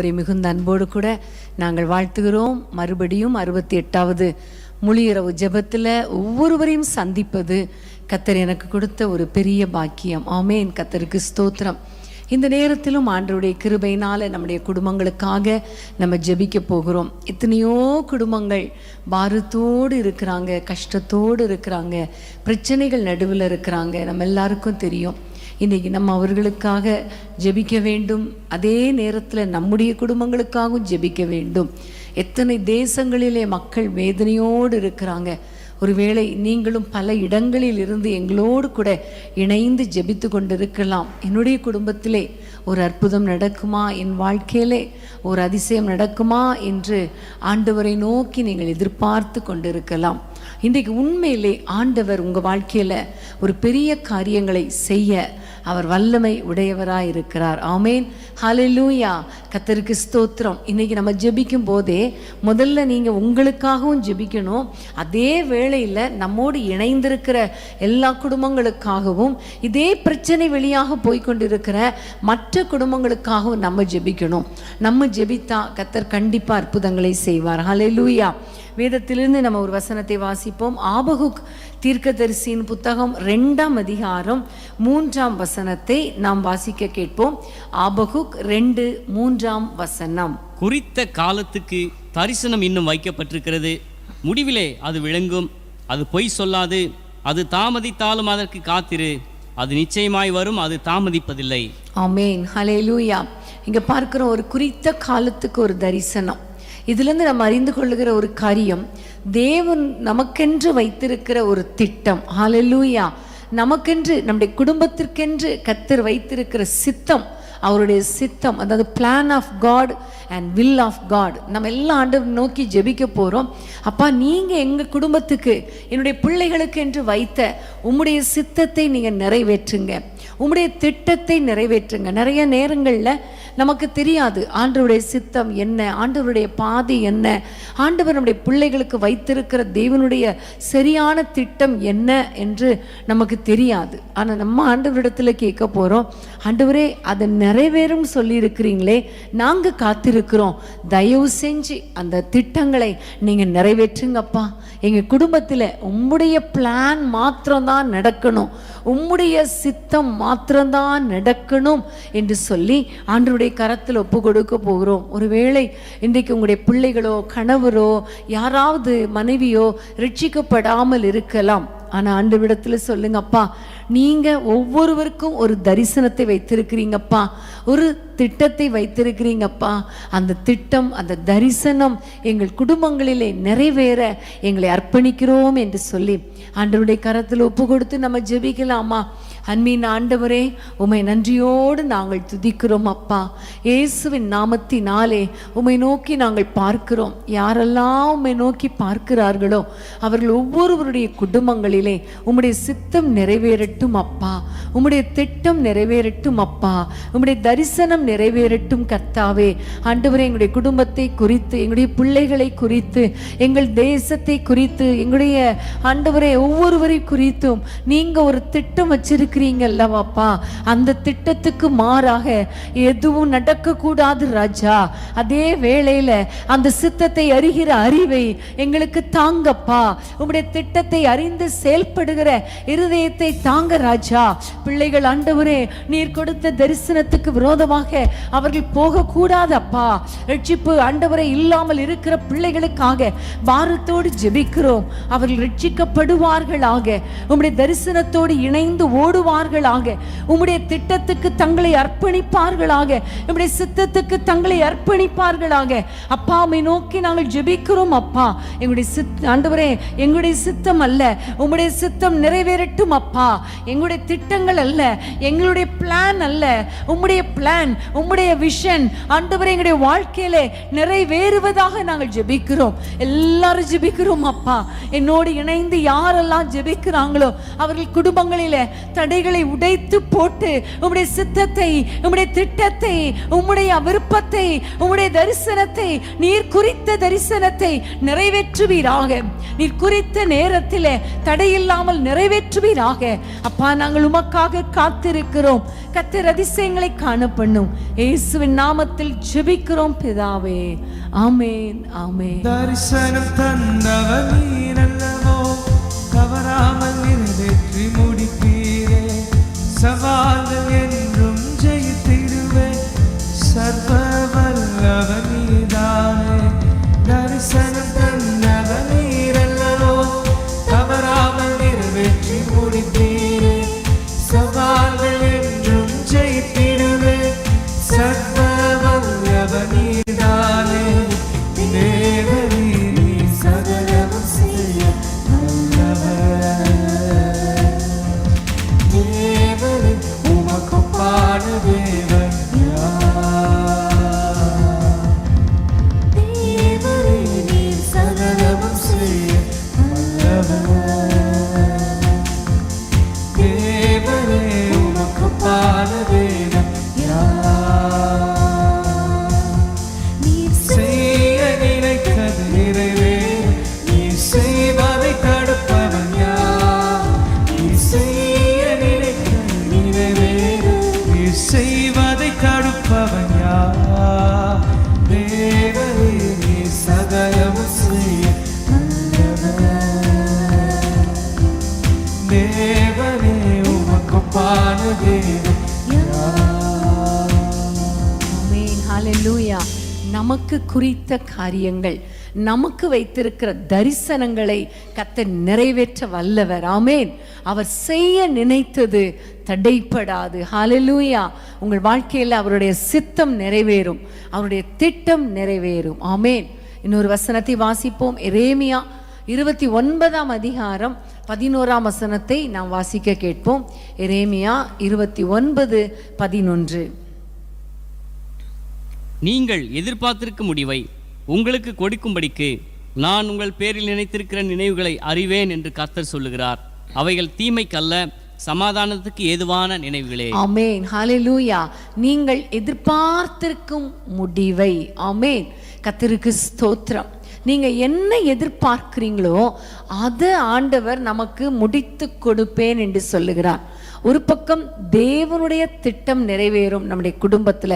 உங்களை மிகுந்த அன்போடு கூட நாங்கள் வாழ்த்துகிறோம். மறுபடியும் 68வது முழியிரவு ஜெபத்தில் ஒவ்வொருவரையும் சந்திப்பது கர்த்தர் எனக்கு கொடுத்த ஒரு பெரிய பாக்கியம். ஆமேன். கர்த்தருக்கு ஸ்தோத்திரம். இந்த நேரத்திலும் ஆண்டவருடைய கிருபையினால் நம்முடைய குடும்பங்களுக்காக நம்ம ஜெபிக்க போகிறோம். எத்தனையோ குடும்பங்கள் பாரத்தோடு இருக்கிறாங்க, கஷ்டத்தோடு இருக்கிறாங்க, பிரச்சனைகள் நடுவில் இருக்கிறாங்க. நம்ம எல்லாருக்கும் தெரியும். இன்றைக்கி நம்ம அவர்களுக்காக ஜெபிக்க வேண்டும். அதே நேரத்தில் நம்முடைய குடும்பங்களுக்காகவும் ஜெபிக்க வேண்டும். எத்தனை தேசங்களிலே மக்கள் வேதனையோடு இருக்கிறாங்க. ஒருவேளை நீங்களும் பல இடங்களில் இருந்து எங்களோடு கூட இணைந்து ஜெபித்து கொண்டிருக்கலாம். என்னுடைய குடும்பத்திலே ஒரு அற்புதம் நடக்குமா, என் வாழ்க்கையிலே ஒரு அதிசயம் நடக்குமா என்று ஆண்டவரை நோக்கி நீங்கள் எதிர்பார்த்து கொண்டிருக்கலாம். இன்றைக்கு உண்மையிலே ஆண்டவர் உங்கள் வாழ்க்கையில் ஒரு பெரிய காரியங்களை செய்ய அவர் வல்லமை உடையவராக இருக்கிறார். ஆமேன். ஹல்லேலூயா. கர்த்தருக்கு ஸ்தோத்திரம். இன்றைக்கி நம்ம ஜெபிக்கும் போதே முதல்ல நீங்கள் உங்களுக்காகவும் ஜெபிக்கணும். அதே வேளையில் நம்மோடு இணைந்திருக்கிற எல்லா குடும்பங்களுக்காகவும், இதே பிரச்சனை வெளியாக போய்கொண்டிருக்கிற மற்ற குடும்பங்களுக்காகவும் நம்ம ஜெபிக்கணும். நம்ம ஜெபித்தா கர்த்தர் கண்டிப்பாக அற்புதங்களை செய்வார். ஹல்லேலூயா. வேதத்திலிருந்து நம்ம ஒரு வசனத்தை வாசிப்போம். ஆபகுக் தீர்க்கதரிசியின் புத்தகம் 2ஆம் அதிகாரம் 3ஆம் வசனத்தை நாம் வாசிக்க கேட்போம். ஆபகுக் 2:3 வசனம். குறித்த காலத்துக்கு தரிசனம் இன்னும் வைக்கப்பட்டிருக்கிறது, முடிவிலே அது விளங்கும், அது பொய் சொல்லாது, அது தாமதித்தாலும் அதற்கு காத்திரு, அது நிச்சயமாய் வரும், அது தாமதிப்பதில்லை. ஆமேன். ஹல்லேலூயா. இங்க பார்க்கிறோம், ஒரு குறித்த காலத்துக்கு ஒரு தரிசனம். இதிலிருந்து நம்ம அறிந்து கொள்ளுகிற ஒரு காரியம், தேவன் நமக்கென்று வைத்திருக்கிற ஒரு திட்டம். ஹல்லேலூயா. நமக்கென்று, நம்முடைய குடும்பத்திற்கென்று கர்த்தர் வைத்திருக்கிற சித்தம், அவருடைய சித்தம், அதாவது plan of God and will of God. நம்ம எல்லா ஆண்டவரை நோக்கி ஜெபிக்க போகிறோம். அப்பா, நீங்கள் எங்கள் குடும்பத்துக்கு, என்னுடைய பிள்ளைகளுக்கு என்று வைத்த உம்முடைய சித்தத்தை நீங்கள் நிறைவேற்றுங்க, உம்முடைய திட்டத்தை நிறைவேற்றுங்க. நிறைய நேரங்களில் நமக்கு தெரியாது ஆண்டவருடைய சித்தம் என்ன, ஆண்டவருடைய பாதை என்ன, ஆண்டவர் நம்முடைய பிள்ளைகளுக்கு வைத்திருக்கிற தேவனுடைய சரியான திட்டம் என்ன என்று நமக்கு தெரியாது. ஆனால் நம்ம ஆண்டவரிடத்தில் கேட்க போகிறோம், ஆண்டவரே அதை நிறைவேறும் சொல்லியிருக்கிறீங்களே, நாங்கள் காத்திருக்கிறோம், தயவு செஞ்சு அந்த திட்டங்களை நீங்கள் நிறைவேற்றுங்கப்பா. எங்கள் குடும்பத்தில் உம்முடைய பிளான் மாத்திரம்தான் நடக்கணும், உம்முடைய சித்தம் மாத்திரம்தான் நடக்கணும் என்று சொல்லி ஆண்டவருடைய கரத்தில் ஒப்பு கொடுக்க போகிறோம். ஒருவேளை இன்றைக்கு உங்களுடைய பிள்ளைகளோ, கணவரோ, யாராவது மனைவியோ ரட்சிக்கப்படாமல் இருக்கலாம். ஆனால் ஆண்டவரிடத்தில் சொல்லுங்க, அப்பா, நீங்கள் ஒவ்வொருவருக்கும் ஒரு தரிசனத்தை வைத்திருக்கிறீங்கப்பா, ஒரு திட்டத்தை வைத்திருக்கிறீங்கப்பா. அந்த திட்டம், அந்த தரிசனம் எங்கள் குடும்பங்களிலே நிறைவேற எங்களை அர்ப்பணிக்கிறோம் என்று சொல்லி ஆண்டவருடைய கரத்தில் ஒப்பு கொடுத்து நம்ம ஜெபிக்கலாமா? அன்பின் ஆண்டவரே, உம்மை நன்றியோடு நாங்கள் துதிக்கிறோம் அப்பா. இயேசுவின் நாமத்தினாலே உம்மை நோக்கி நாங்கள் பார்க்கிறோம். யாரெல்லாம் உம்மை நோக்கி பார்க்கிறார்களோ அவர்கள் ஒவ்வொருவருடைய குடும்பங்களிலே உம்முடைய சித்தம் நிறைவேறட்டும் அப்பா, உம்முடைய திட்டம் நிறைவேறட்டும் அப்பா, உம்முடைய தரிசனம் நிறைவேறட்டும் கர்த்தாவே. ஆண்டவரே, எங்களுடைய குடும்பத்தை குறித்து, எங்களுடைய பிள்ளைகளை குறித்து, எங்கள் தேசத்தை குறித்து, எங்களுடைய ஆண்டவரே ஒவ்வொருவரை குறித்தும் நீங்க ஒரு திட்டம் வச்சிருக்க அல்லவாப்பா. அந்த திட்டத்துக்கு மாறாக எதுவும் நடக்கக்கூடாது ராஜா. அதே வேளையில அந்த சித்தத்தை அறிகிற அறிவை எங்களுக்கு தாங்கப்பா. உம்முடைய திட்டத்தை அறிந்து செயல்படுகிற இருதயத்தை தாங்க ராஜா. பிள்ளைகள் ஆண்டவரே, நீர் கொடுத்த தரிசனத்துக்கு விரோதமாக அவர்கள் போகக்கூடாது அப்பா. ரட்சிப்பு ஆண்டவரை இல்லாமல் இருக்கிற பிள்ளைகளுக்காக பாரத்தோடு ஜெபிக்கிறோம். அவர்கள் ரட்சிக்கப்படுவார்களாக, உம்முடைய தரிசனத்தோடு இணைந்து ஓடுவார்களாக, உம்முடைய திட்டத்துக்கு தங்களை அர்ப்பணிப்பார்களாக, உம்முடைய சித்தத்துக்கு தங்களை அர்ப்பணிப்பார்களாக. அப்பா, உம்மை நோக்கி நாங்கள் ஜெபிக்கிறோம் அப்பா. எங்களுடைய ஆண்டவரே, எங்களுடைய சித்தம் அல்ல, உம்முடைய சித்தம் நிறைவேறட்டும் அப்பா. எங்களுடைய திட்டங்கள் அல்ல, எங்களுடைய பிளான் அல்ல, உம்முடைய பிளான், உம்முடைய விஷன் ஆண்டவரே எங்களுடைய வாழ்க்கையிலே நிறைவேறுவதாக நாங்கள் ஜெபிக்கிறோம். எல்லாரும் ஜெபிக்கிறோம் அப்பா. என்னோடு இணைந்து யாரெல்லாம் ஜெபிக்கிறாங்களோ அவர்கள் குடும்பங்களிலே தடைகளை உடைத்து போட்டு உம்முடைய சித்தத்தை, உம்முடைய திட்டத்தை, உம்முடைய விருப்பத்தை, உம்முடைய தரிசனத்தை, நீர் குறித்த தரிசனத்தை நிறைவேற்றுவீராக. நீர் குறித்த நேரத்தில் தடையில்லாமல் நிறைவேற்றுவீராக அப்பா நாங்கள் உமக்காக காத்திருக்கிறோம். கர்த்தர் அதிசயங்களை காண பண்ணும். இயேசுவின் நாமத்தில் ஜெபிக்கிறோம் பிதாவே. ஆமென், ஆமென். தரிசனம் தந்தவர் நீரல்லவோ, தவறாமல் நிறைவேற்றி முடிப்பீரே. சவால்கள் என்றும் ஜெயித்திடுவே, சர்வ வல்லவர் நீதானே. தரிசனம் தந்தவர் நீரல்லவோ, தவறாமல் நிறைவேற்றி முடிப்பீரே. சவால்கள் என்றும் ஜெயித்திடுவே, சர்வ வல்லவர் நீதானே. தேவனே நீர் சகலமும் செய்ய வல்லவர். தேவனே உமக்கு ஒப்பான தேவன் யார்? தேவனே நீர் சகலமும் செய்ய வல்லவர். தேவனே உமக்கு ஒப்பான தேவன் யார்? செய்ய நினைத்தது நிறைவேறும், நீ செய்வதை தடுப்பவன் யார்? நீ செய்ய நினைத்தது நிறைவேறும், நீ செய்வதை தடுப்பவன் யார்? தேவனே நீ சகலமும் செய்ய வல்லவர். தேவனே உமக்கு ஒப்பான தேவன் யார்? ஆமென், ஹல்லேலூயா. நமக்கு குறித்த காரியங்கள், நமக்கு வைத்திருக்கிற தரிசனங்களை கர்த்தர் நிறைவேற்ற வல்லவர். ஆமென். அவர் செய்ய நினைத்தது தடைப்படாது. ஹல்லேலூயா. உங்கள் வாழ்க்கையில் அவருடைய சித்தம் நிறைவேறும், அவருடைய திட்டம் நிறைவேறும். ஆமென். இன்னொரு வசனத்தை வாசிப்போம். எரேமியா 29ஆம் அதிகாரம் 11ஆம் வசனத்தை நாம் வாசிக்க கேட்போம். எரேமியா 29:11. நீங்கள் எதிர்பார்த்திருக்கும் முடிவை உங்களுக்கு கொடுக்கும்படிக்கு நான் உங்கள் பேரில் நினைத்திருக்கிற நினைவுகளை அறிவேன் என்று கர்த்தர் சொல்லுகிறார். அவைகள் தீமைக்கல்ல, சமாதானத்துக்கு ஏதுவான நினைவுகளே. ஆமென், ஹல்லேலூயா. நீங்கள் எதிர்பார்த்திருக்கும் முடிவை, ஆமென், கர்த்தருக்கு ஸ்தோத்திரம். நீங்க என்ன எதிர்பார்க்கிறீங்களோ அதை ஆண்டவர் நமக்கு முடித்து கொடுப்பேன் என்று சொல்லுகிறார். ஒரு பக்கம் தேவனுடைய திட்டம் நிறைவேறும் நம்முடைய குடும்பத்துல,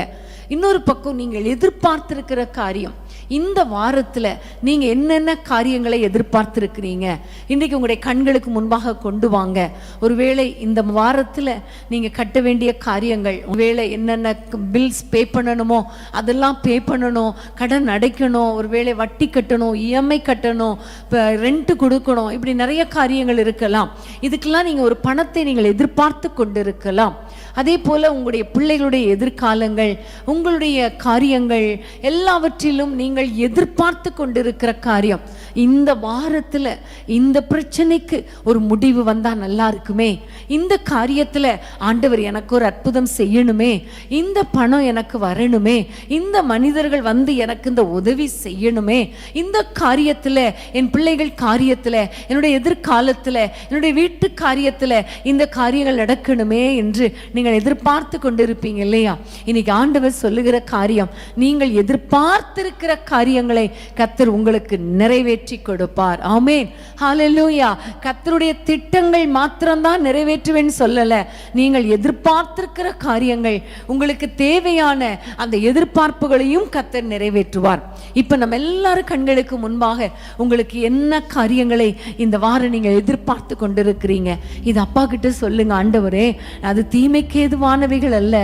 இன்னொரு பக்கம் நீங்கள் எதிர்பார்த்திருக்கிற காரியம். இந்த வாரத்தில் நீங்கள் என்னென்ன காரியங்களை எதிர்பார்த்துருக்கிறீங்க, இன்றைக்கு உங்களுடைய கண்களுக்கு முன்பாக கொண்டு வாங்க. ஒருவேளை இந்த வாரத்தில் நீங்கள் கட்ட வேண்டிய காரியங்கள், ஒருவேளை என்னென்ன பில்ஸ் பே பண்ணணுமோ அதெல்லாம் பே பண்ணணும், கடன் அடைக்கணும், ஒருவேளை வட்டி கட்டணும், இஎம்ஐ கட்டணும், ரெண்ட் கொடுக்கணும், இப்படி நிறைய காரியங்கள் இருக்கலாம். இதுக்கெல்லாம் நீங்கள் ஒரு பணத்தை நீங்கள் எதிர்பார்த்து கொண்டு இருக்கலாம். அதே போல் உங்களுடைய பிள்ளைகளுடைய எதிர்காலங்கள், உங்களுடைய காரியங்கள் எல்லாவற்றிலும் நீங்கள் எதிர்பார்த்து கொண்டிருக்கிற காரியம், இந்த வாரத்தில் இந்த பிரச்சனைக்கு ஒரு முடிவு வந்தால் நல்லா இருக்குமே, இந்த காரியத்தில் ஆண்டவர் எனக்கு ஒரு அற்புதம் செய்யணுமே, இந்த பணம் எனக்கு வரணுமே, இந்த மனிதர்கள் வந்து எனக்கு இந்த உதவி செய்யணுமே, இந்த காரியத்தில் என் பிள்ளைகள் காரியத்தில், என்னுடைய எதிர்காலத்தில், என்னுடைய வீட்டு காரியத்தில் இந்த காரியங்கள் நடக்கணுமே என்று நீங்கள் எதிர்பார்த்து கொண்டிருப்பீங்க இல்லையா? இன்னைக்கு ஆண்டவர் சொல்லுகிற காரியம், நீங்கள் எதிர்பார்த்திருக்கிற காரியங்களை கர்த்தர் உங்களுக்கு நிறைவேற்றி கொடுப்பார். ஆமென், ஹல்லேலூயா. கர்த்தருடைய திட்டங்கள் மாத்திரம்தான் நிறைவேற்றுவேன்னு சொல்லல, நீங்கள் எதிர்பார்த்திருக்கிற காரியங்கள், உங்களுக்கு தேவையான அந்த எதிர்பார்ப்புகளையும் கர்த்தர் நிறைவேற்றுவார். இப்ப நம்ம எல்லாரும் கண்களுக்கு முன்பாக உங்களுக்கு என்ன காரியங்களை இந்த வாரம் நீங்கள் எதிர்பார்த்து கொண்டிருக்கிறீங்க, இது அப்பா கிட்ட சொல்லுங்க. ஆண்டவரே, அது தீமைக்கு ஏதுவானவைகள் அல்ல,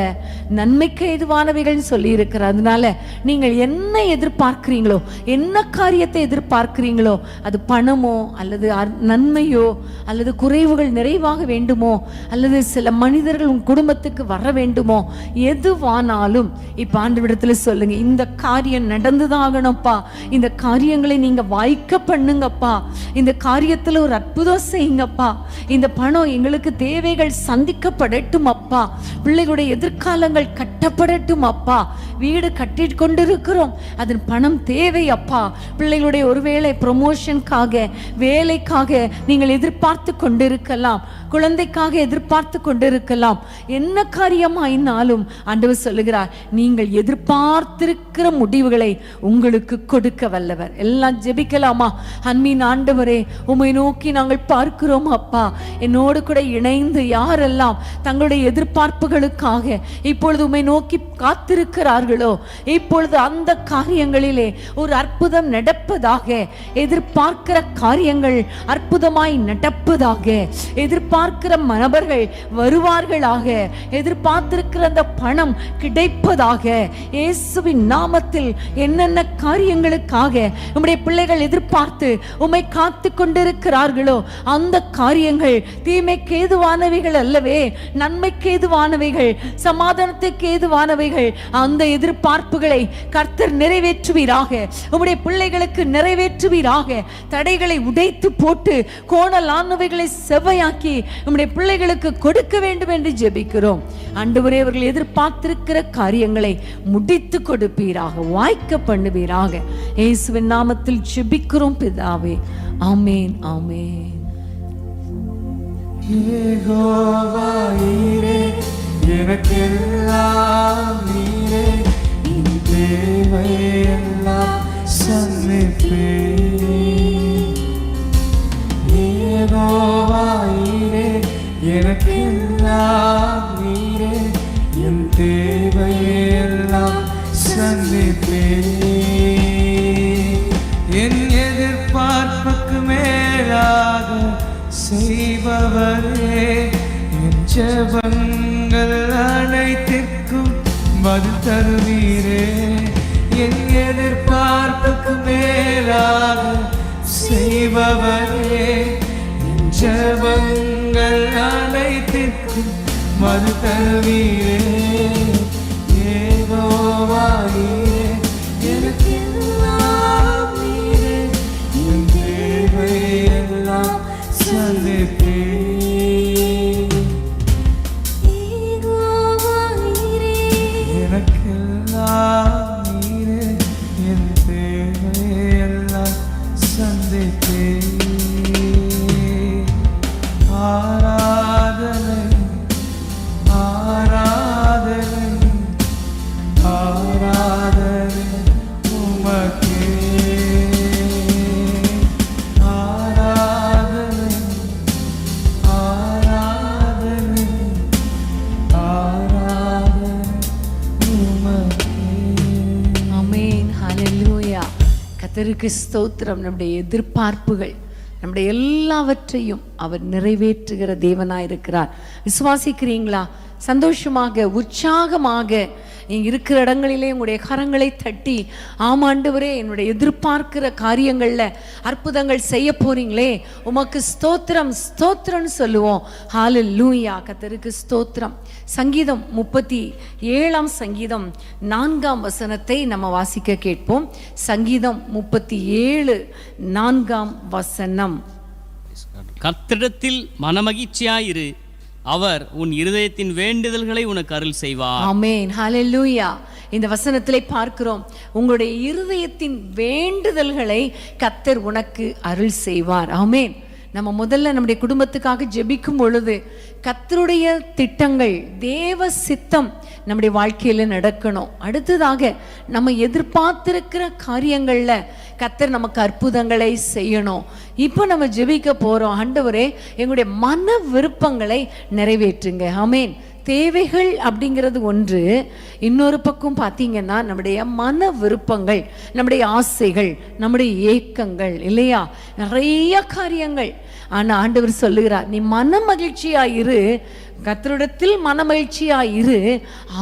நன்மைக்கு ஏதுவானவைகள் சொல்லி இருக்கிறார். அதனால நீங்கள் என்ன எதிர்பார்க்கிறீங்களோ, என்ன காரியத்தை எதிர்பார்க்கிறீங்களோ, அது பணமோ அல்லது நன்மையோ அல்லது குறைவுகள் நிறைவாக வேண்டுமோ அல்லது சில மனிதர்கள் உங்க குடும்பத்துக்கு வர வேண்டுமோ, எதுவானாலும் இப்ப ஆண்டவரிடத்துல சொல்லுங்க, இந்த காரியம் நடந்துதான் ஆகணும்ப்பா, இந்த காரியங்களை நீங்க வாய்க்க பண்ணுங்கப்பா, இந்த காரியத்துல ஒரு அற்புதம் செய்யுங்கப்பா, இந்த பணம் எங்களுக்கு தேவைகள் சந்திக்கப்படட்டும் அப்பா, அப்பா. பிள்ளைகளுடைய எதிர்காலங்கள் கட்டப்படட்டும் அப்பா. வீடு கட்டி கொண்டிருக்கிறோம், அதன் பணம் தேவை அப்பா. பிள்ளைகளுடைய ஒருவேளை ப்ரொமோஷனுக்காக, வேலைக்காக நீங்கள் எதிர்பார்த்து கொண்டிருக்கலாம், குழந்தைக்காக எதிர்பார்த்து கொண்டிருக்கலாம். என்ன காரியமாயினாலும் ஆண்டவர் சொல்லுகிறார், நீங்கள் எதிர்பார்த்திருக்கிற முடிவுகளை உங்களுக்கு கொடுக்க வல்லவர். எல்லாம் ஜெபிக்கலாமா? அன்பின் ஆண்டவரே, உம்மை நோக்கி நாங்கள் பார்க்கிறோம் அப்பா. என்னோடு கூட இணைந்து யாரெல்லாம் தங்களுடைய எதிர்பார்ப்புகளுக்காக இப்பொழுது உம்மை நோக்கி காத்திருக்கிறார்களோ, இப்பொழுது அந்த காரியங்களிலே ஒரு அற்புதம் நடப்பதாக. எதிர்பார்க்கிற காரியங்கள் அற்புதமாய் நடப்பதாக. எதிர்பார்க்கிற நபர்கள் வருவார்களாக. எதிர்பார்த்திருக்கிற அந்த பணம் கிடைப்பதாக. இயேசுவின் நாமத்தில் என்னென்ன காரியங்களுக்காக நம்முடைய பிள்ளைகள் எதிர்பார்த்து உம்மை காத்து கொண்டிருக்கிறார்களோ, அந்த காரியங்கள் தீமைக்கு ஏதுவானவைகள் அல்லவே, நன்மைக்கு ஏதுவானவைகள், சமாதானத்துக்கு ஏதுவானவைகள். அந்த எதிர்பார்ப்புகளை கர்த்தர் நிறைவேற்றுவீராக. உம்முடைய பிள்ளைகளுக்கு நிறைவேற்றுவீராக. தடைகளை உடைத்து போட்டு கோணலானவைகளை செவ்வையாக்கி நம்முடைய பிள்ளைகளுக்கு கொடுக்க வேண்டும் என்று ஜெபிக்கிறோம். ஆண்டவரே, அவர்கள் எதிர்பார்த்திருக்கிற காரியங்களை முடித்து கொடுப்பீராக, வாய்க்க பண்ணுவீராக. இயேசுவின் நாமத்தில் ஜெபிக்கிறோம் பிதாவே. ஆமென், ஆமென். யெகோவா ஈரே, எனக்கெல்லாம் நீரே, என் தேவையெல்லாம் சந்திப்பீர். யெகோவா ஈரே, எனக்கெல்லாம் நீரே, என் தேவையெல்லாம் சந்திப்பீர். என் எதிர்பார்ப்புக்கு மேலாக செய்பவரே, என் ஜெபங்கள் அனைத்திற்கும் பதில் தருவீரே. என் எதிர்பார்ப்புக்கு மேலாக செய்பவரே, என் ஜெபங்கள் அனைத்திற்கும் பதில் தருவீரே. யெகோவா ஈரே, எனக்கெல்லாம் நீரே, என் தேவையெல்லாம் சந்திப்பீர். எனக்கெல்லாம் நீரே, என் தேவையெல்லாம் சந்திப்பீர். ஆராதனை, ஆராதனை, ஆராதனை உமக்கே. ஆராதனை, ஆராதனை, ஆராதனை உமக்கே. ஆமென், ஹல்லேலூயா. கர்த்தருக்கு ஸ்தோத்திரம். நம்முடைய எதிர்பார்ப்புகள், நம்முடைய எல்லாவற்றையும் அவர் நிறைவேற்றுகிற தேவனாயிருக்கிறார். விசுவாசிக்கிறீங்களா? சந்தோஷமாக, உற்சாகமாக இருக்கிற இடங்களிலே உங்களுடைய கரங்களை தட்டி, ஆமாண்டவரே, என்னுடைய எதிர்பார்க்கிற காரியங்கள்ல அற்புதங்கள் செய்ய போறீங்களே, உமக்கு ஸ்தோத்திரம் ஸ்தோத்திரம்னு சொல்லுவோம். ஹல்லேலூயா. கர்த்தருக்கு ஸ்தோத்திரம். சங்கீதம் 37 சங்கீதம் 4 வசனத்தை நம்ம வாசிக்க கேட்போம். சங்கீதம் 37 4 வசனம். கர்த்தரிடத்தில் மனமகிழ்ச்சியாயிரு, அவர் உன் இருதயத்தின் வேண்டுதல்களை உனக்கு அருள் செய்வார். ஆமென், ஹல்லேலூயா. இந்த வசனத்திலே பார்க்கிறோம், உங்களுடைய இருதயத்தின் வேண்டுதல்களை கர்த்தர் உனக்கு அருள் செய்வார். ஆமென். நம்ம முதல்ல நம்முடைய குடும்பத்துக்காக ஜெபிக்கும் பொழுது கர்த்தருடைய திட்டங்கள், தேவ சித்தம் நம்முடைய வாழ்க்கையில நடக்கணும். அடுத்ததாக நம்ம எதிர்பார்த்திருக்கிற காரியங்கள்ல கர்த்தர் நமக்கு அற்புதங்களை செய்யணும். இப்போ நம்ம ஜெபிக்க போறோம். ஆண்டவரே, எங்களுடைய மன விருப்பங்களை நிறைவேற்றுங்க. ஆமென். தேவைகள் அப்படிங்கிறது ஒன்று, இன்னொரு பக்கம் பார்த்தீங்கன்னா நம்முடைய மன விருப்பங்கள், நம்முடைய ஆசைகள், நம்முடைய ஏக்கங்கள் இல்லையா, நிறைய காரியங்கள். ஆனா ஆண்டவர் சொல்லுகிறார், நீ மன மகிழ்ச்சியாயிரு, கர்த்தரிடத்தில் மனமகிழ்ச்சியாயிரு,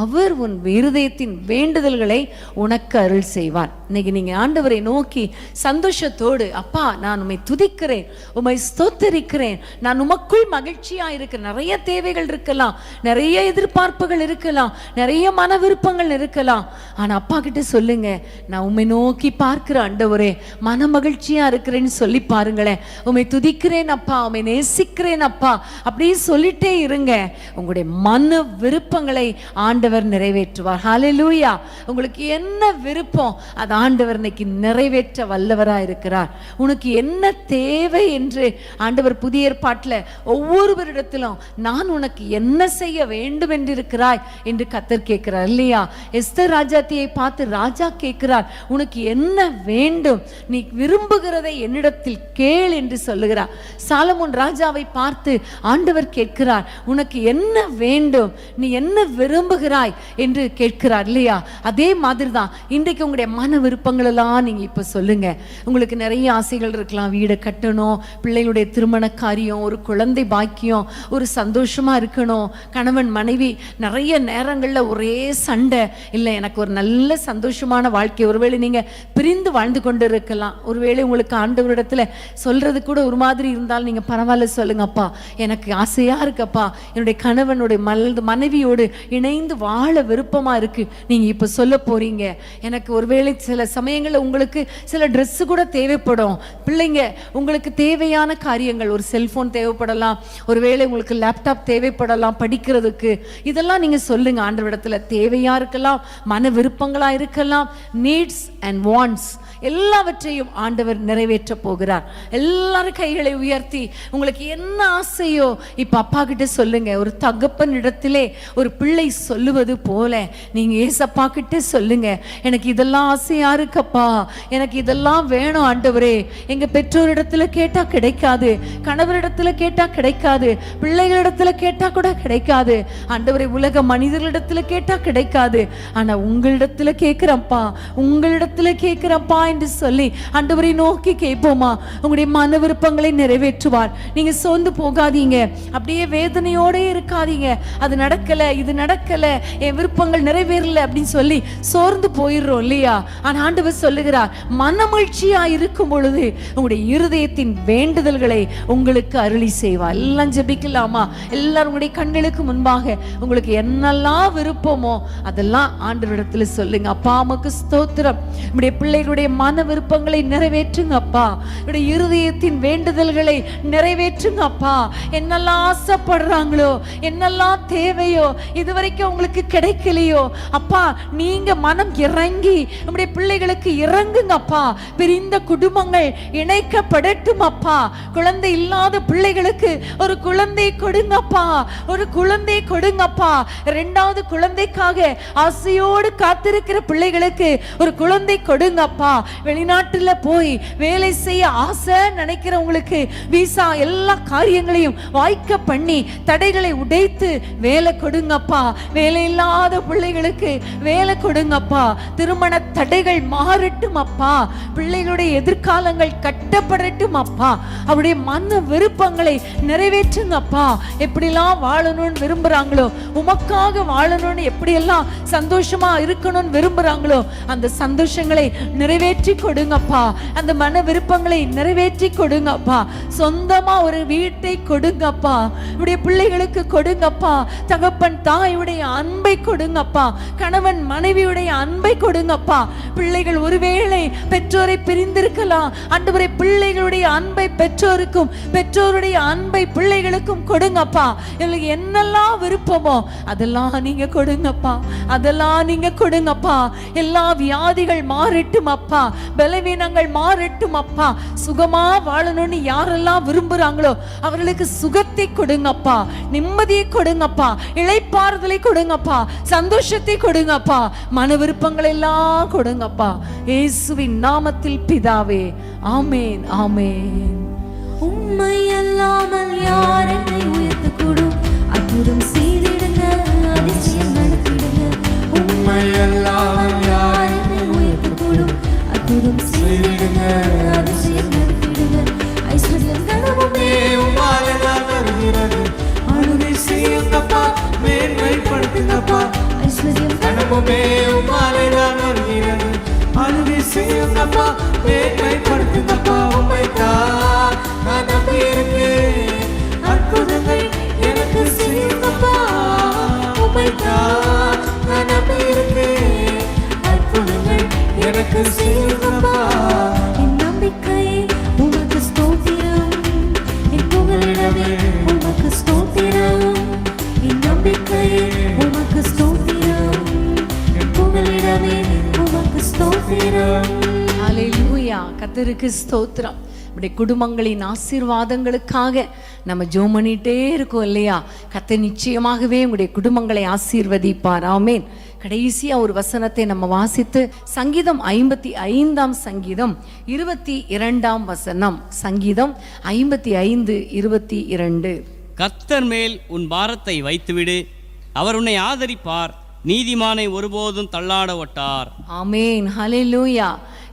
அவர் உன் இருதயத்தின் வேண்டுதல்களை உனக்கு அருள் செய்வார். இன்னைக்கு நீங்க ஆண்டவரை நோக்கி சந்தோஷத்தோடு, அப்பா நான் உம்மை துதிக்கிறேன், உம்மை ஸ்தோத்தரிக்கிறேன், நான் உமக்குள் மகிழ்ச்சியா இருக்கிறேன். நிறைய தேவைகள் இருக்கலாம், நிறைய நிறைய எதிர்பார்ப்புகள் இருக்கலாம், நிறைய மன விருப்பங்கள் இருக்கலாம். ஆனா அப்பா கிட்ட சொல்லுங்க, நான் உம்மை நோக்கி பார்க்கிற ஆண்டவரே, மன மகிழ்ச்சியா இருக்கிறேன்னு சொல்லி பாருங்களேன். உம்மை துதிக்கிறேன் அப்பா, உம்மை நேசிக்கிறேன் அப்பா, அப்படியே சொல்லிட்டே இருங்க. உங்களுடைய மன விருப்பங்களை ஆண்டவர் நிறைவேற்றுவார். ஹல்லேலூயா. உங்களுக்கு என்ன விருப்பம் அது ஆண்டவர் இன்னைக்கு நிறைவேற்ற வல்லவரா இருக்கிறார். உனக்கு என்ன தேவை என்று ஆண்டவர் புதிய ஏற்பாட்டில் ஒவ்வொருவரிடத்திலும் நான் உனக்கு என்ன செய்ய வேண்டும் என்று இருக்கிறாய் என்று கர்த்தர் கேட்கிறார் இல்லையா? எஸ்தர் ராஜாத்தியை பார்த்து ராஜா கேட்கிறார், உனக்கு என்ன வேண்டும், நீ விரும்புகிறதை என்னிடத்தில் கேள் என்று சொல்லுகிறார். சாலமோன் ராஜாவை பார்த்து ஆண்டவர் கேட்கிறார், உனக்கு என்ன வேண்டும், நீ என்ன விரும்புகிறாய் என்று கேட்கிறார் இல்லையா? அதே மாதிரி தான் இன்றைக்கு உங்களுடைய மன விருப்பங்கள் எல்லாம் நீங்க இப்ப சொல்லுங்க. உங்களுக்கு நிறைய ஆசைகள் இருக்கலாம், வீடை கட்டணும், பிள்ளைகளுடைய திருமண காரியம், ஒரு குழந்தை பாக்கியம், ஒரு சந்தோஷமா இருக்கணும், கணவன் மனைவி நிறைய நேரங்கள்ல ஒரே சண்டை, இல்லை எனக்கு ஒரு நல்ல சந்தோஷமான வாழ்க்கை. ஒருவேளை நீங்க பிரிந்து வாழ்ந்து கொண்டு இருக்கலாம், ஒருவேளை உங்களுக்கு ஆண்டவரிடத்துல சொல்றது கூட ஒரு மாதிரி இருந்தாலும் நீங்க பரவாயில்ல சொல்லுங்கப்பா, எனக்கு ஆசையா இருக்கப்பா, என்னுடைய கணவனுடைய மனைவியோடு இணைந்து வாழ விருப்பமா இருக்கு. நீங்க இப்ப சொல்ல போறீங்க. எனக்கு ஒருவேளை சில சமயங்கள்ல உங்களுக்கு சில ட்ரெஸ் கூட தேவைப்படும், பிள்ளைங்க உங்களுக்கு தேவையான காரியங்கள், ஒரு செல்போன் தேவைப்படலாம், ஒருவேளை உங்களுக்கு லேப்டாப் தேவைப்படலாம் படிக்கிறதுக்கு. இதெல்லாம் நீங்க சொல்லுங்க ஆண்டவரிடத்துல. தேவையா இருக்கலாம், மன விருப்பங்களா இருக்கலாம், நீட்ஸ் அண்ட் வாண்ட்ஸ் எல்லாவற்றையும் ஆண்டவர் நிறைவேற்ற போகிறார். எல்லாரும் கைகளை உயர்த்தி உங்களுக்கு என்ன ஆசையோ இப்ப அப்பா கிட்ட சொல்லுங்க. ஒரு தகப்பன் இடத்திலே ஒரு பிள்ளை சொல்லுவது போல நீங்க ஏசப்பா கிட்ட சொல்லுங்க, எனக்கு இதெல்லாம் ஆசையா இருக்கப்பா, எனக்கு இதெல்லாம் வேணும் ஆண்டவரே. எங்க பெற்றோரிடத்துல கேட்டா கிடைக்காது, கணவரிடத்துல கேட்டா கிடைக்காது, பிள்ளைகளிடத்துல கேட்டா கூட கிடைக்காது ஆண்டவரே, உலக மனிதர்களிடத்துல கேட்டா கிடைக்காது, ஆனா உங்களிடத்துல கேட்கிறப்பா, உங்களிடத்துல கேட்கிறப்பா என்று சொல்லி ஆண்டவரை நோக்கி கேட்போமா? உங்களுடைய மன விருப்பங்களை நிறைவேற்றுவார். நீங்க சோர்ந்து போகாதீங்க, அப்படியே வேதனையோட இருக்காதீங்க. அது நடக்கல, இது நடக்கல, என் விருப்பங்கள் நிறைவேறல அப்படின்னு சொல்லி சோர்ந்து போயிடுறோம் இல்லையா? ஆனா ஆண்டவர் சொல்லுகிறார், மனமகிழ்ச்சியா இருக்கும் பொழுது உங்களுடைய இருதயத்தின் வேண்டுதல்களை உங்களுக்கு அருளி செய்வார். எல்லாம் ஜெபிக்கலாமா? எல்லாரும் உங்களுடைய கண்களுக்கு முன்பாக உங்களுக்கு என்னெல்லாம் விருப்பமோ அதெல்லாம் ஆண்டவரிடத்துல சொல்லுங்க. அப்பா உமக்கு ஸ்தோத்திரம், நம்முடைய பிள்ளைகளுடைய மன விருப்பங்களை நிறைவேற்றுங்க அப்பா, என்னுடைய இருதயத்தின் வேண்டுதல்களை நிறைவேற்றுங்க அப்பா. என்னெல்லாம் ஆசைப்படுறாங்களோ, என்னெல்லாம் தேவையோ, இதுவரைக்கும் உங்களுக்கு கிடைக்கலையோ அப்பா, நீங்க மனம் இறங்கி நம்முடைய பிள்ளைகளுக்கு இறங்குங்க அப்பா. பிரிந்த குடும்பங்கள் இணைக்கப்படட்டும் அப்பா. குழந்தை இல்லாத பிள்ளைகளுக்கு ஒரு குழந்தை கொடுங்கப்பா, ஒரு குழந்தை கொடுங்கப்பா. இரண்டாவது குழந்தைக்காக ஆசையோடு காத்திருக்கிற பிள்ளைகளுக்கு ஒரு குழந்தை கொடுங்கப்பா. வெளிநாட்டுல போய் வேலை செய்ய ஆசை நினைக்கிறவங்களுக்கு விசா எல்லா காரியங்களையும் வாய்க்க பண்ணி தடைகளை உடைத்து வேலை கொடுங்கப்பா. வேலை இல்லாத பிள்ளைகளுக்கு வேலை கொடுங்கப்பா. திருமண தடைகள் மாறட்டும் அப்பா. பிள்ளைகளுடைய எதிர்காலங்கள் கட்டப்படட்டும் அப்பா. அவருடைய மன விருப்பங்களை நிறைவேற்றுங்கப்பா. எப்படிலாம் வாழணும்னு விரும்புறாங்களோ, உமக்காக வாழணும்னு எப்படியெல்லாம் சந்தோஷமா இருக்கணும்னு விரும்புறாங்களோ அந்த சந்தோஷங்களை நிறைவேற்றி கொடுங்கப்பா. அந்த மன விருப்பங்களை நிறைவேற்றி கொடுங்கப்பா. சொந்தமா ஒரு வீட்டை கொடுங்கப்பா, உடைய பிள்ளைகளுக்கு கொடுங்கப்பா. தகப்பன் தாயுடைய அன்பை கொடுங்கப்பா, கணவன் மனைவியுடைய அன்பை கொடுங்கப்பா. பிள்ளைகள் ஒருவேளை பெற்றோரை பிரிந்திருக்கலாம், ஆண்டவரே பிள்ளைகளுடைய அன்பை பெற்றோருக்கும் பெற்றோருடைய அன்பை பிள்ளைகளுக்கும் கொடுங்கப்பா. இவங்களுக்கு என்னெல்லாம் விருப்பமோ அதெல்லாம் நீங்க கொடுங்கப்பா, அதெல்லாம் நீங்க கொடுங்கப்பா. எல்லா வியாதிகள் மாறட்டும் அப்பா, பலவீனங்கள் மாறட்டும் அப்பா. சுகமா வாழணும்னு யாரெல்லாம் விரும்புறாங்களோ அவர்களுக்கு சுகத்தை கொடுங்கப்பா, நிம்மதியை கொடுங்கப்பா, இளைப்பாறுதலை கொடுங்கப்பா, சந்தோஷத்தை கொடுங்கப்பா, மன விருப்பங்கள் எல்லாம் கொடுங்கப்பா. இயேசுவின் நாமத்தில் பிதாவே, ஆமென், ஆமென். உம்மை அல்லாமல் யார் என்னை உயர்த்தக்கூடும்? அற்புதம் செய்திடுங்க, அதிசயம் நடத்திடுங்க. உம்மை அல்லாமல் யார் என்னை உயர்த்தக்கூடும்? அற்புதம் செய்திடுங்க, அதிசயம் நடத்திடுங்க. ஐஸ்வர்யம் கனவுமே உம்மாலே தான் வருகிறது, ஆளுகை செய்யுங்கப்பா, மேன்மைப்படுத்துங்கப்பா. ஐஸ்வர்யம் கனவுமே உம்மாலே தான் வருகிறது, ஆளுகை செய்யுங்கப்பா, மேன்மைப்படுத்துங்கப்பா. உம்மைத்தான் நான் நம்பியிருக்கேன், அற்புதங்கள் எனக்கு செய்யுங்கப்பா. எனக்கு செய்யுங்கப்பா. என் நம்பிக்கையே உமக்கு ஸ்தோத்திரம், என் புகலிடமே உமக்கு ஸ்தோத்திரம். என் நம்பிக்கையே உமக்கு ஸ்தோத்திரம், என் புகலிடமே உமக்கு ஸ்தோத்திரம். ஹல்லேலூயா. கர்த்தருக்கு ஸ்தோத்திரம். நம்முடைய குடும்பங்களின் ஆசீர்வாதங்களுக்காக நம்ம ஜெபம் பண்ணிட்டே இருக்கோம் இல்லையா? கர்த்தர் நிச்சயமாகவே உங்களுடைய குடும்பங்களை ஆசீர்வதிப்பார். ஆமென். கடைசியா ஒரு வசனத்தை நம்ம வாசித்து சங்கீதம் 55 சங்கீதம் 22 வசனம். சங்கீதம் 55:22. கர்த்தர் மேல் உன் பாரத்தை வைத்துவிடு, அவர் உன்னை ஆதரிப்பார், நீதிமானை ஒருபோதும் தள்ளாட ஒட்டார். ஆமென். ஹல்லேலூயா.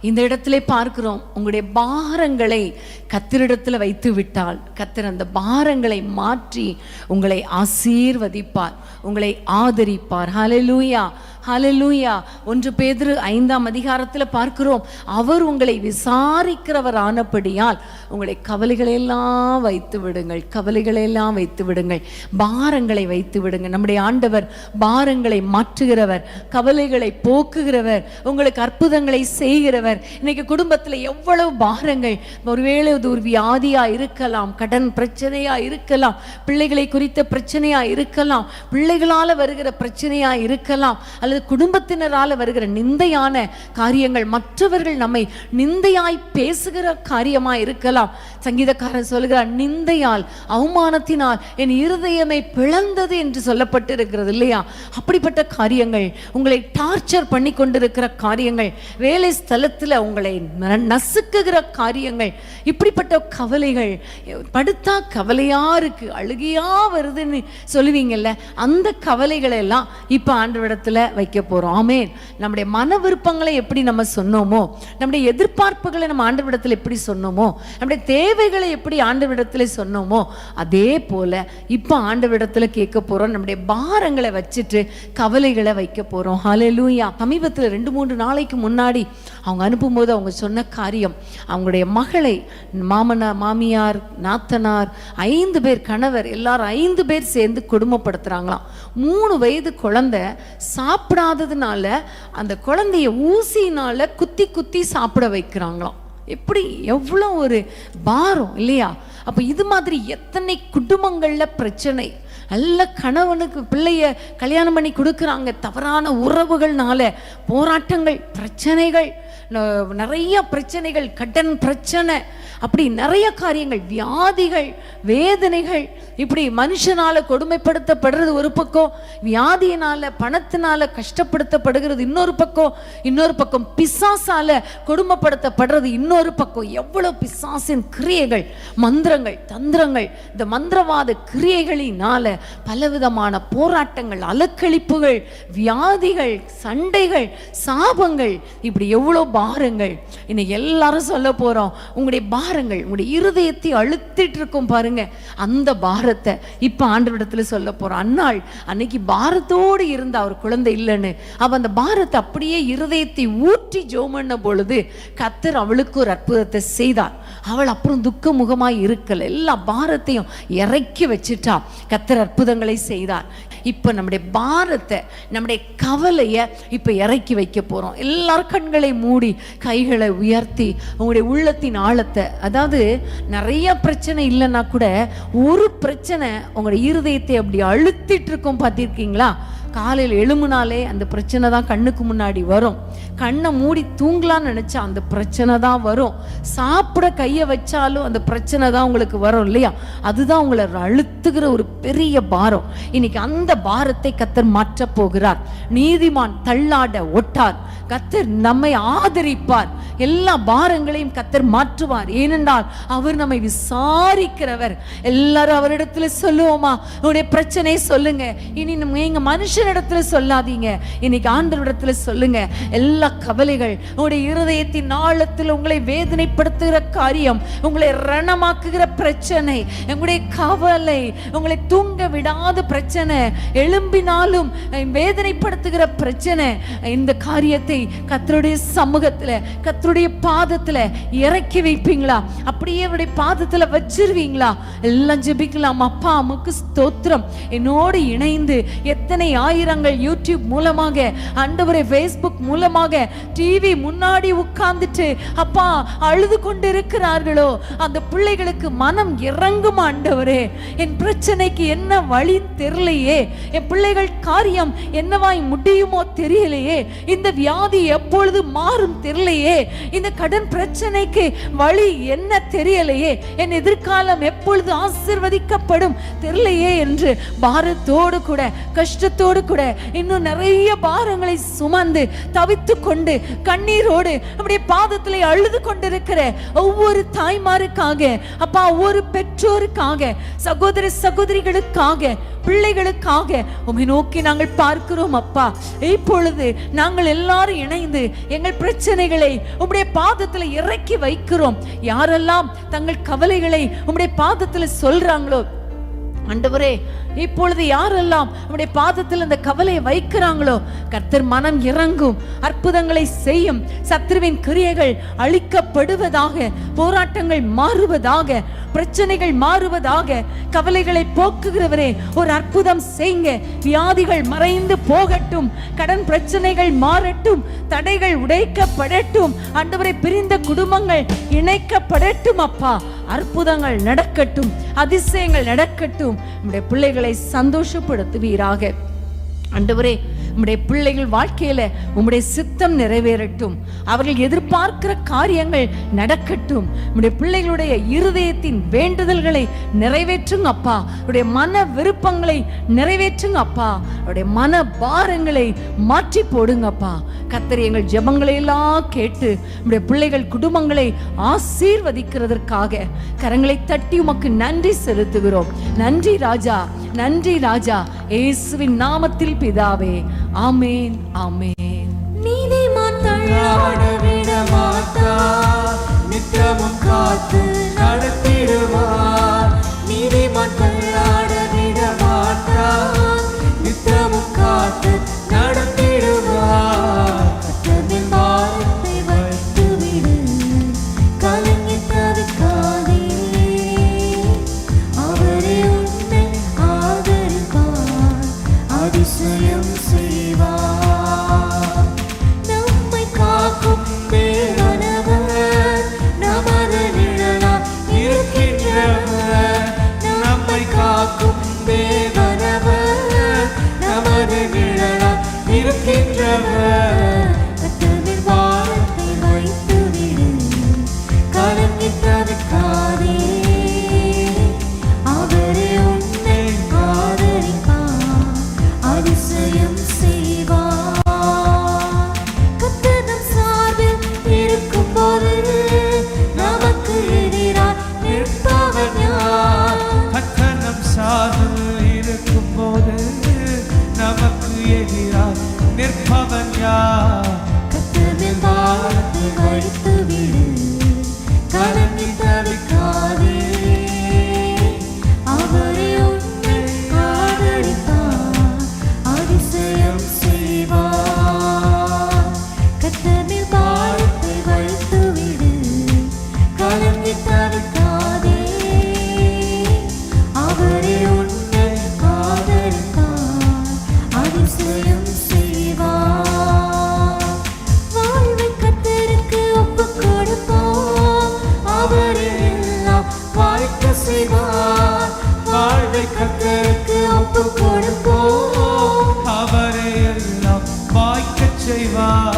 இந்த இடத்துல பார்க்கிறோம், உங்களுடைய பாரங்களை கர்த்தரிடத்துல வைத்து விட்டால் கர்த்தர் அந்த பாரங்களை மாற்றி உங்களை ஆசீர்வதிப்பார், உங்களை ஆதரிப்பார். ஹல்லேலூயா, ஹல்லேலூயா. 1 பேதுரு 5 பார்க்கிறோம், அவர் உங்களை விசாரிக்கிறவர் ஆனபடியால் உங்களை கவலைகளெல்லாம் வைத்து விடுங்கள், கவலைகளெல்லாம் வைத்து விடுங்கள், பாரங்களை வைத்து விடுங்கள். நம்முடைய ஆண்டவர் பாரங்களை மாற்றுகிறவர், கவலைகளை போக்குகிறவர், உங்களுக்கு அற்புதங்களை செய்கிறவர். இன்னைக்கு குடும்பத்தில் எவ்வளவு பாரங்கள், ஒருவேளை அது ஒரு வியாதியா இருக்கலாம், கடன் பிரச்சனையா இருக்கலாம், பிள்ளைகளை குறித்த பிரச்சனையா இருக்கலாம், பிள்ளைகளால வருகிற பிரச்சனையா இருக்கலாம், அல்லது குடும்பத்தினரால வருகிற நிந்தையான காரியங்கள், மற்றவர்கள் நம்மை நிந்தையாய் பேசுகிற காரியமா இருக்கலாம். சங்கீதக்காரன் சொல்கிறார், நிந்தையால் அவமானத்தினால் என் இருதயமே பிளந்தது என்று சொல்லப்பட்டிருக்கிறது இல்லையா? அப்படிப்பட்ட காரியங்கள், உங்களை டார்ச்சர் பண்ணி கொண்டிருக்கிற காரியங்கள், வேலை ஸ்தலத்தில் உங்களை நசுக்குகிற காரியங்கள், இப்படிப்பட்ட கவலைகள், படுத்தா கவலையா இருக்கு, அழுகையா வருதுன்னு சொல்லுவீங்கல்ல, அந்த கவலைகளை எல்லாம் இப்ப ஆண்டவரிடத்துல வைக்க போறோம். ஆமென். நம்முடைய மன விருப்பங்களை எப்படி நம்ம சொன்னோமோ, நம்முடைய எதிர்பார்ப்புகளை நம்ம ஆண்டவரிடத்துல எப்படி சொன்னோமோ, நம்முடைய தேவைகளை எப்படி ஆண்டவரிடத்துல சொன்னோமோ, அதே போல இப்ப ஆண்டவரிடத்துல கேட்க போறோம். நம்முடைய பாரங்களை வச்சுட்டு கவலைகளை வைக்க போறோம். ஹல்லேலூயா. சமீபத்தில் 2-3 நாளைக்கு முன்னாடி அவங்க அனுப்பும்போது அவங்க சொன்ன காரியம், அவங்களுடைய மகளை மாமனார், மாமியார், நாத்தனார் 5 பேர், கணவர் எல்லாரும் 5 பேர் சேர்ந்து கொடுமைப்படுத்துறாங்களாம். 3 வயது குழந்தை சாப்பிடாததுனால அந்த குழந்தைய ஊசினால குத்தி குத்தி சாப்பிட வைக்கிறாங்களாம். எப்படி, எவ்வளோ ஒரு பாரம் இல்லையா? அப்போ இது மாதிரி எத்தனை குடும்பங்கள்ல பிரச்சனை. நல்ல கணவனுக்கு பிள்ளைய கல்யாணம் பண்ணி கொடுக்குறாங்க, தவறான உறவுகள்னால போராட்டங்கள், பிரச்சனைகள், நிறைய பிரச்சனைகள், கடன் பிரச்சனை, அப்படி நிறைய காரியங்கள், வியாதிகள், வேதனைகள், இப்படி மனுஷனால கொடுமைப்படுத்தப்படுறது ஒரு பக்கம், வியாதியினால பணத்தினால கஷ்டப்படுத்தப்படுகிறது இன்னொரு பக்கம் பிசாசால கொடுமைப்படுத்தப்படுறது இன்னொரு பக்கம். எவ்வளவு பிசாசின் கிரியைகள், மந்திரங்கள், தந்திரங்கள், இந்த மந்திரவாத கிரியைகளினால பலவிதமான போராட்டங்கள், அலக்களிப்புகள், வியாதிகள், சண்டைகள், சாபங்கள், இப்படி எவ்வளவு பாரங்கள். இன்னைக்கு எல்லாரும் சொல்ல போறோம், உங்களுடைய பாரங்கள் உங்களுடைய இருதயத்தை அழுத்திட்டு இருக்கும் பாருங்க, அந்த பாரத்தை இப்ப ஆண்டவரிடத்துல சொல்ல போறோம். அன்னைக்கு பாரத்தோடு இருந்த அவர் குழந்தை இல்லைன்னு அவ அந்த பாரத்தை அப்படியே இருதயத்தை ஊற்றி ஜெபம் பண்ண பொழுது கர்த்தர் அவளுக்கு ஒரு அற்புதத்தை செய்தார். அவள் அப்புறம் துக்க முகமாய் இருக்கல, எல்லா பாரத்தையும் இறக்கி வச்சுட்டா. கர்த்தர் அற்புதங்களை செய்தார். இப்ப நம்முடைய பாரத்தை, நம்முடைய கவலையை இப்ப இறக்கி வைக்க போறோம். எல்லாரும் கண்களை மூடி கைகளை உயர்த்தி உங்களுடைய உள்ளத்தின் ஆழத்தை, அதாவது நிறைய பிரச்சனை இல்லைன்னா கூட ஒரு பிரச்சனை உங்களுடைய இருதயத்தை அப்படி அழுத்திட்டு இருக்கும், பார்த்திருக்கீங்களா? காலையில் எழுமுனாலே அந்த பிரச்சனை தான் கண்ணுக்கு முன்னாடி வரும். கண்ணை மூடி தூங்கலான்னு நினைச்சா அந்த பிரச்சனை தான் வரும். சாப்பிட கையை வச்சாலும் அந்த பிரச்சனை தான் உங்களுக்கு வரும் இல்லையா? அதுதான் உங்களை அழுத்துகிற ஒரு பெரிய பாரம். இன்னைக்கு அந்த பாரத்தை கர்த்தர் மாற்ற போகிறார். நீதிமான் தள்ளாட ஒட்டார். கர்த்தர் நம்மை ஆதரிப்பார். எல்லா பாரங்களையும் கர்த்தர் மாற்றுவார். ஏனென்றால் அவர் நம்மை விசாரிக்கிறவர். எல்லாரும் அவரிடத்துல சொல்லுவோமா? உங்களுடைய பிரச்சனையை சொல்லுங்க. இனி நீங்க மனுஷனிடத்துல சொல்லாதீங்க, இன்னைக்கு ஆண்டவரிடத்துல சொல்லுங்க. எல்லா கவலைகள், உங்களுடைய இருதயத்தின் ஆழத்தில் உங்களை வேதனைப்படுத்துகிற காரியம், உங்களை ரணமாக்குகிற பிரச்சனை, உங்களுடைய கவலை, உங்களை தூங்க விடாத பிரச்சனை, எழும்பினாலும் வேதனைப்படுத்துகிற பிரச்சனை, இந்த காரியத்தை கர்த்தருடைய சமூகத்துல, கர்த்தருடைய பாதத்துல இறக்கி வைப்பீங்களா? அப்படியே அவருடைய பாதத்துல வச்சிருவீங்களா? எல்லாம் ஜெபிக்கலாம். அப்பா உமக்கு ஸ்தோத்திரம். என்னோடு இணைந்து எத்தனை ஆயிரங்கள் யூடியூப் மூலமாக, ஆண்டவரே ஃபேஸ்புக் மூலமாக, டிவி முன்னாடி உட்கார்ந்துட்டு அப்பா அழுது கொண்டு இருக்கிறார்களோ அந்த பிள்ளைகளுக்கு மனம் இறங்கும் ஆண்டவரே. என் பிரச்சனைக்கு என்ன வழி தெரியலையே, என் பிள்ளைகள் காரியம் என்னவாய் முடியுமோ தெரியலையே, இந்த வியாதி எப்பொழுது மாறும் தெரியலையே, இந்த கடன் பிரச்சனைக்கு வழி என்ன தெரியலையே, என் எதிர்காலம் எப்பொழுது ஆசீர்வதிக்கப்படும் தெரியலையே என்று பாரத்தோடு கூட கஷ்டத்தோடு கூட இன்னும் நிறைய பாரங்களை சுமந்து தவித்து கொண்டு கண்ணீரோடு அப்படியே பாதத்திலே அழுது கொண்டிருக்கிற ஒவ்வொரு தாய்மாருக்காக அப்பா, ஒவ்வொரு பெற்றோருக்காக, சகோதர சகோதரிகளுக்காக, பிள்ளைகளுக்காக உம்மை நோக்கி நாங்கள் பார்க்கிறோம் அப்பா. இப்பொழுது நாங்கள் எல்லாரும் இணைந்து எங்கள் பிரச்சனைகளை உம்முடைய பாதத்துல இறக்கி வைக்கிறோம். யாரெல்லாம் தங்கள் கவலைகளை உம்முடைய பாதத்துல சொல்றாங்களோ ஆண்டவரே, இப்பொழுது யாரெல்லாம் உம்முடைய பாதத்தில் அந்த கவலையை வைக்கிறாங்களோ கர்த்தர் மனம் இறங்கும், அற்புதங்களை செய்யும், சத்துருவின் கிரியைகள் அழிக்கப்படுவதாக, போராட்டங்கள் மாறுவதாக, பிரச்சனைகள் மாறுவதாக, கவலைகளை போக்குகிறவரே ஒரு அற்புதம் செய்யுங்க. வியாதிகள் மறைந்து போகட்டும், கடன் பிரச்சனைகள் மாறட்டும், தடைகள் உடைக்கப்படட்டும், ஆண்டவரே பிரிந்த குடும்பங்கள் இணைக்கப்படட்டும் அப்பா. அற்புதங்கள் நடக்கட்டும், அதிசயங்கள் நடக்கட்டும். நம்முடைய பிள்ளைகளை சந்தோஷப்படுத்துவீராக ஆண்டவரே. உம்முடைய பிள்ளைகள் வாழ்க்கையில உம்முடைய சித்தம் நிறைவேறட்டும், அவர்கள் எதிர்பார்க்கிற காரியங்கள் நடக்கட்டும். உம்முடைய பிள்ளைகளுடைய இருதயத்தின் வேண்டுதல்களை நிறைவேற்றுங்க அப்பா. உடைய மன விருப்பங்களை நிறைவேற்றுங்க அப்பா. உடைய மன பாரங்களை மாற்றி போடுங்கப்பா. கர்த்தர் எங்கள் ஜெபங்களை எல்லாம் கேட்டு உம்முடைய பிள்ளைகள் குடும்பங்களை ஆசீர்வதிக்கிறதற்காக கரங்களை தட்டி உமக்கு நன்றி செலுத்துகிறோம். நன்றி ராஜா, நன்றி ராஜா. இயேசுவின் நாமத்தில் பிதாவே, ஆமென், ஆமென். நீதிமான் தள்ளாட விட மாட்டார், நித்தமும் காத்து நடத்திடுவார். நீதிமான் தள்ளாட விட மாட்டார், நித்தமும் காத்து நடத்திடுவார். கர்த்தரின் வார்த்தை வைத்து விடு, கலங்கி தவிக்காதே. அவரே உன்னை ஆதரிப்பார், அதிசயம் செய்வார். நம்மை காக்கும் தேவனவர், நமது நிழலாய் இருக்கின்றவர். நம்மை காக்கும் தேவனவர், நமது நிழலாய் இருக்கின்றவர். கர்த்தரின் வார்த்தை வைத்து விடு, கலங்கி தவிக்காதே. அவரே உன்னை ஆதரிப்பார், அதிசயம் செய்வார். கர்த்தர் நம் சார்பில் இருக்கும்போது நமக்கு எதிராய் நிற்பவன் யார்? கர்த்தர் நம் சார்பில் இருக்கும்போது நமக்கு எதிராக நிற்பவன் யார்? கர்த்தரின் வார்த்தை வைத்து விடு, கலங்கி தவிக்காதே. அவரே உன்னை ஆதரிப்பார், அதிசயம் செய்வார். கர்த்தரின் வார்த்தை வைத்து விடு, கலங்கி தவிக்காதே. அவரே உன்னை ஆதரிப்பார், அதிசயம் செய்வார். வாழ்வை கர்த்தருக்கு ஒப்புக் கொடுப்போம், அவரே எல்லாம் வாய்க்க செய்வார். வாழ்வை கர்த்தருக்கு ஒப்புக் கொடுப்போம், அவரே எல்லாம் வாய்க்கச் செய்வார்.